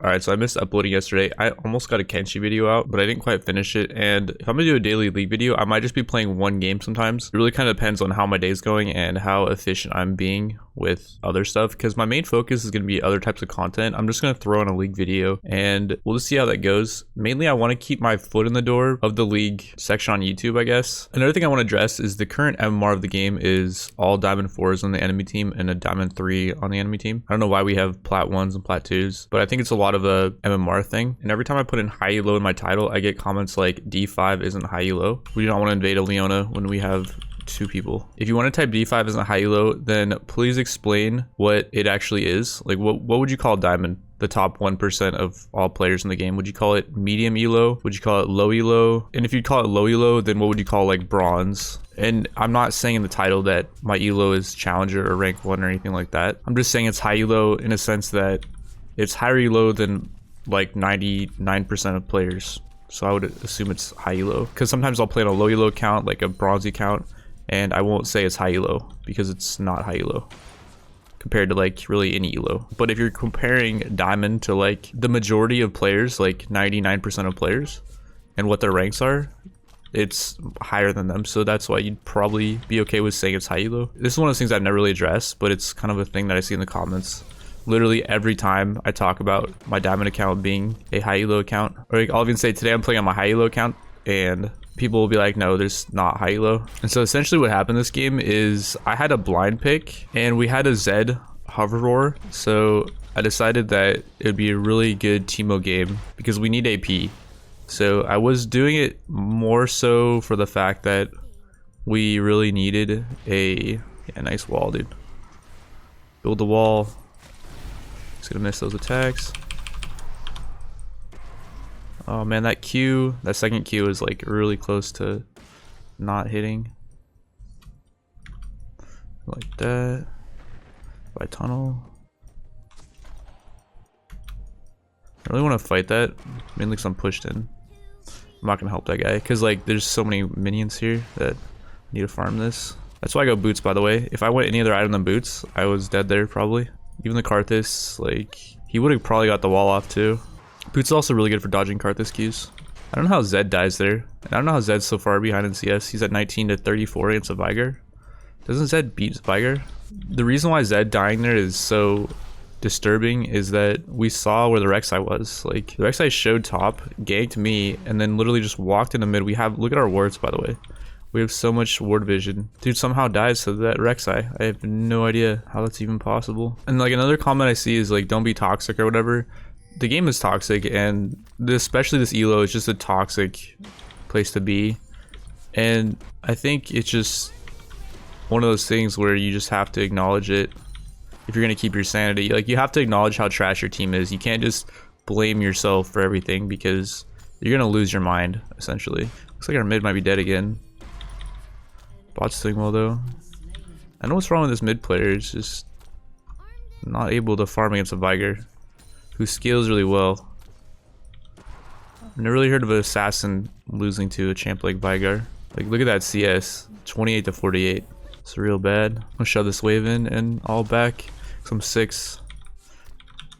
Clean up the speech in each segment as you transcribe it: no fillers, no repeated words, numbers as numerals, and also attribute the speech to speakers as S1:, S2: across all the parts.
S1: Alright, so I missed uploading yesterday. I almost got a Kenshi video out, but I didn't quite finish it. And if I'm gonna do a daily league video, I might just be playing one game sometimes. It really kind of depends on how my day's going and how efficient I'm being with other stuff, because my main focus is going to be other types of content. I'm just going to throw in a league video and we'll just see how that goes. Mainly I want to keep my foot in the door of the league section on YouTube, I guess. Another thing I want to address is the current MMR of the game is all diamond 4s on the enemy team and a diamond 3 on the enemy team. I don't know why we have plat 1s and plat 2s, but I think it's a lot of a MMR thing. And every time I put in high elo in my title, I get comments like D5 isn't high elo. We do not want to invade a Leona when we have 2 people. If you want to type D5 isn't high elo, then please explain what it actually is. Like what would you call diamond? The top 1% of all players in the game. Would you call it medium elo? Would you call it low elo? And if you call it low elo, then what would you call like bronze? And I'm not saying in the title that my elo is challenger or rank 1 or anything like that. I'm just saying it's high elo in a sense that it's higher elo than like 99% of players. So I would assume it's high elo, because sometimes I'll play on a low elo account, like a bronze account, and I won't say it's high elo because it's not high elo compared to like really any elo. But if you're comparing diamond to like the majority of players, like 99% of players, and what their ranks are, it's higher than them. So that's why you'd probably be okay with saying it's high elo. This is one of those things I've never really addressed, but it's kind of a thing that I see in the comments. Literally every time I talk about my diamond account being a high elo account, or like I'll even say today I'm playing on my high elo account, and people will be like, no, there's not high elo. And so essentially what happened this game is I had a blind pick and we had a Zed hover roar. So I decided that it would be a really good Teemo game because we need AP. So I was doing it more so for the fact that we really needed a nice wall, dude. Build the wall. Just gonna miss those attacks. Oh man, that second Q is like really close to not hitting. Like that. By tunnel. I really want to fight that, mainly because I'm pushed in. I'm not gonna help that guy, because like there's so many minions here that I need to farm this. That's why I go boots, by the way. If I went any other item than boots, I was dead there probably. Even the Karthus, like, he would have probably got the wall off too. Boots is also really good for dodging Karthus Qs. I don't know how Zed dies there. And I don't know how Zed's so far behind in CS. He's at 19 to 34 against a Viger. Doesn't Zed beat Viger? The reason why Zed dying there is so disturbing is that we saw where the Rek'Sai was. Like, the Rek'Sai showed top, ganked me, and then literally just walked in the mid. We have, look at our wards, by the way. We have so much ward vision. Dude somehow dies to that Rek'Sai. I have no idea how that's even possible. And like another comment I see is like, don't be toxic or whatever. The game is toxic, and especially this ELO is just a toxic place to be. And I think it's just one of those things where you just have to acknowledge it if you're going to keep your sanity. Like, you have to acknowledge how trash your team is. You can't just blame yourself for everything, because you're going to lose your mind, essentially. Looks like our mid might be dead again. Bot's doing well, though. I know what's wrong with this mid player. It's just not able to farm against a Viger, who scales really well. I've never really heard of an assassin losing to a champ like Vigar. Like, look at that CS, 28 to 48. It's real bad. I'm gonna shove this wave in and all back. I'm 6.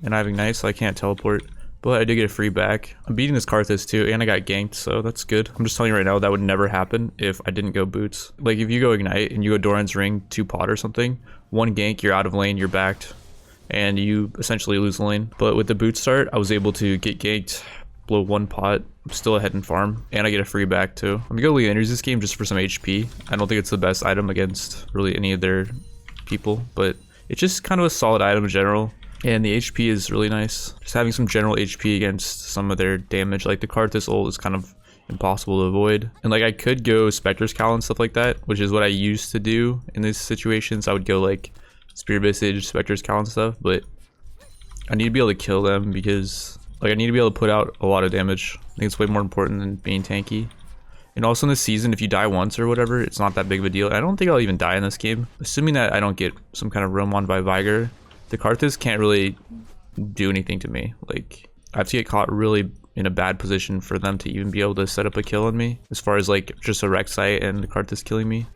S1: And I have Ignite, so I can't teleport. But I did get a free back. I'm beating this Karthus too, and I got ganked, so that's good. I'm just telling you right now, that would never happen if I didn't go boots. Like, if you go Ignite and you go Doran's Ring, 2 pot or something, 1 gank, you're out of lane, you're backed, and you essentially lose the lane. But with the boot start, I was able to get ganked, blow 1 pot, I'm still ahead in farm, and I get a free back too. I'm gonna go Lead Enters this game just for some HP. I don't think it's the best item against really any of their people, but it's just kind of a solid item in general. And the HP is really nice. Just having some general HP against some of their damage, like the Karthus ult is kind of impossible to avoid. And like, I could go Spectre's Cowl and stuff like that, which is what I used to do in these situations. I would go like Spear Visage, Spectre's Cowl and stuff, but I need to be able to kill them, because like, I need to be able to put out a lot of damage. I think it's way more important than being tanky. And also in this season, if you die once or whatever, it's not that big of a deal. I don't think I'll even die in this game. Assuming that I don't get some kind of roam on by Viger, the Karthus can't really do anything to me. Like, I have to get caught really in a bad position for them to even be able to set up a kill on me, as far as like just a Rek'Sai and the Karthus killing me.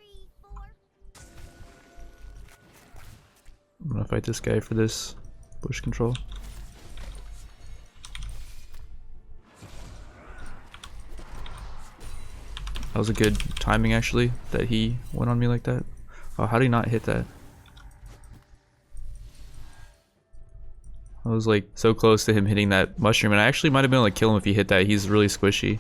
S1: I'm gonna fight this guy for this bush control. That was a good timing actually, that he went on me like that. Oh, how did he not hit that? I was like so close to him hitting that mushroom, and I actually might have been able to kill him if he hit that. He's really squishy.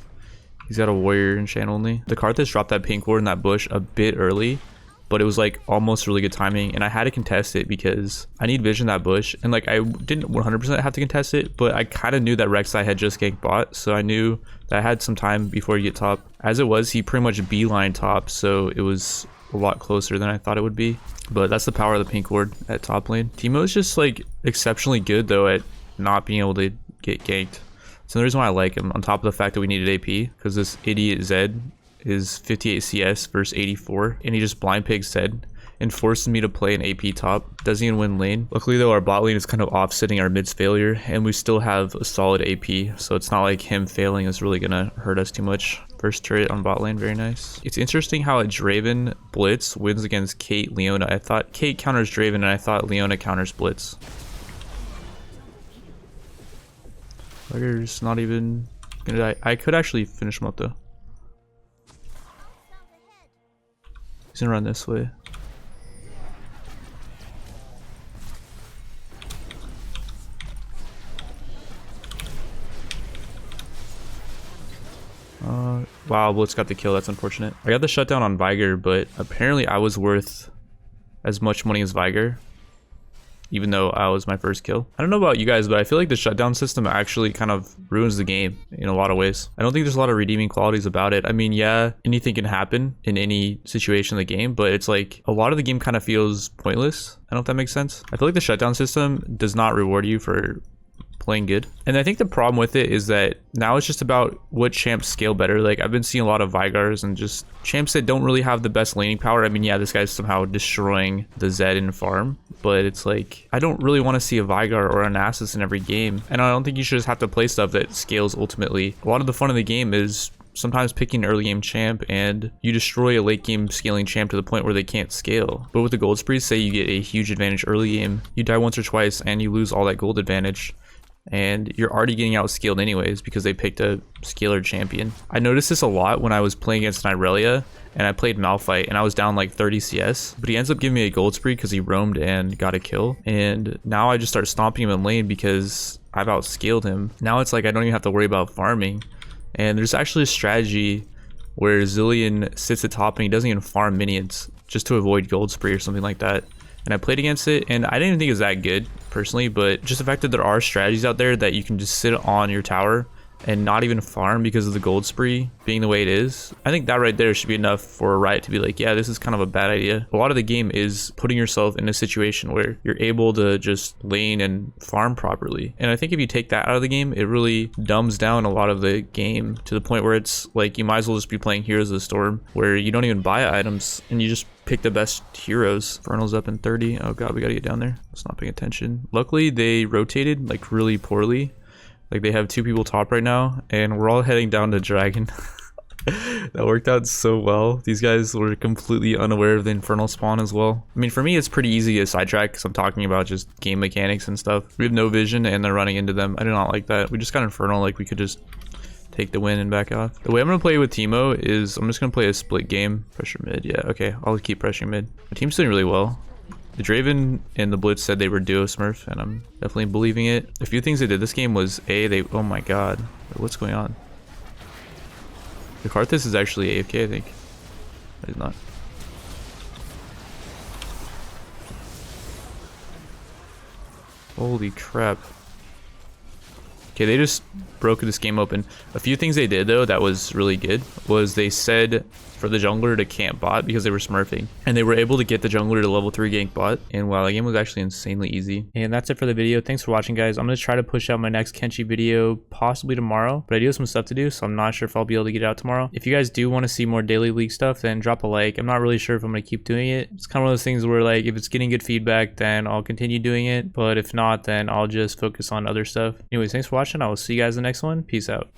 S1: He's got a warrior enchant only. The Karthus dropped that pink ward in that bush a bit early, but it was like almost really good timing, and I had to contest it because I need vision that bush, and like I didn't 100% have to contest it, but I kind of knew that Rek'Sai had just ganked bot, so I knew that I had some time before he get top. As it was, he pretty much beeline top, so it was a lot closer than I thought it would be. But that's the power of the pink ward at top lane. Teemo is just like exceptionally good though at not being able to get ganked. So the reason why I like him, on top of the fact that we needed AP, because this idiot Zed is 58 CS versus 84, and he just blind pigs Zed and forces me to play an AP top. Doesn't even win lane. Luckily though, our bot lane is kind of offsetting our mid's failure, and we still have a solid AP, so it's not like him failing is really gonna hurt us too much. First turret on bot lane, very nice. It's interesting how a Draven Blitz wins against Kate Leona. I thought Kate counters Draven, and I thought Leona counters Blitz. Tiger's not even gonna die. I could actually finish him up though. He's gonna run this way. Wow, Blitz got the kill. That's unfortunate. I got the shutdown on Viger, but apparently I was worth as much money as Viger, even though I was my first kill. I don't know about you guys, but I feel like the shutdown system actually kind of ruins the game in a lot of ways. I don't think there's a lot of redeeming qualities about it. I mean, yeah, anything can happen in any situation in the game, but it's like a lot of the game kind of feels pointless. I don't know if that makes sense. I feel like the shutdown system does not reward you for playing good, and I think the problem with it is that now it's just about what champs scale better. Like I've been seeing a lot of Vigars and just champs that don't really have the best laning power. I mean, yeah, this guy's somehow destroying the Zed in farm, but it's like I don't really want to see a Vigar or a Nasus in every game, and I don't think you should just have to play stuff that scales ultimately. A lot of the fun of the game is sometimes picking an early game champ and you destroy a late game scaling champ to the point where they can't scale. But with the gold sprees, say you get a huge advantage early game, you die once or twice and you lose all that gold advantage, and you're already getting outscaled anyways because they picked a scaler champion. I noticed this a lot when I was playing against Irelia and I played Malphite and I was down like 30 CS, but he ends up giving me a gold spree because he roamed and got a kill, and now I just start stomping him in lane because I've outscaled him. Now it's like I don't even have to worry about farming, and there's actually a strategy where Zilean sits at top and he doesn't even farm minions just to avoid gold spree or something like that. And I played against it and I didn't even think it was that good personally, but just the fact that there are strategies out there that you can just sit on your tower and not even farm because of the gold spree being the way it is, I think that right there should be enough for a Riot to be like, yeah, this is kind of a bad idea. A lot of the game is putting yourself in a situation where you're able to just lane and farm properly, and I think if you take that out of the game, it really dumbs down a lot of the game to the point where it's like you might as well just be playing Heroes of the Storm where you don't even buy items and you just pick the best heroes. Vernal's up in 30. Oh god, we gotta get down there. It's not paying attention. Luckily they rotated like really poorly. Like they have two people top right now and we're all heading down to Dragon. That worked out so well. These guys were completely unaware of the Infernal spawn as well. I mean, for me it's pretty easy to sidetrack because I'm talking about just game mechanics and stuff. We have no vision and they're running into them. I do not like that. We just got Infernal, like we could just take the win and back off. The way I'm gonna play with Teemo is I'm just gonna play a split game. Pressure mid, yeah, okay, I'll keep pressuring mid. My team's doing really well. The Draven and the Blitz said they were duo smurf, and I'm definitely believing it. A few things they did this game was oh my god, what's going on? The Karthus is actually AFK, I think. He's not. Holy crap. Okay, they just broke this game open. A few things they did though that was really good was they said for the jungler to camp bot because they were smurfing, and they were able to get the jungler to level 3 gank bot, and wow, the game was actually insanely easy. And that's it for the video. Thanks for watching, guys. I'm gonna try to push out my next Kenshi video possibly tomorrow, but I do have some stuff to do, so I'm not sure if I'll be able to get it out tomorrow. If you guys do want to see more daily league stuff, then drop a like. I'm not really sure if I'm gonna keep doing it. It's kind of one of those things where like if it's getting good feedback, then I'll continue doing it, but if not, then I'll just focus on other stuff. Anyways, thanks for watching. I will see you guys in the next one. Peace out.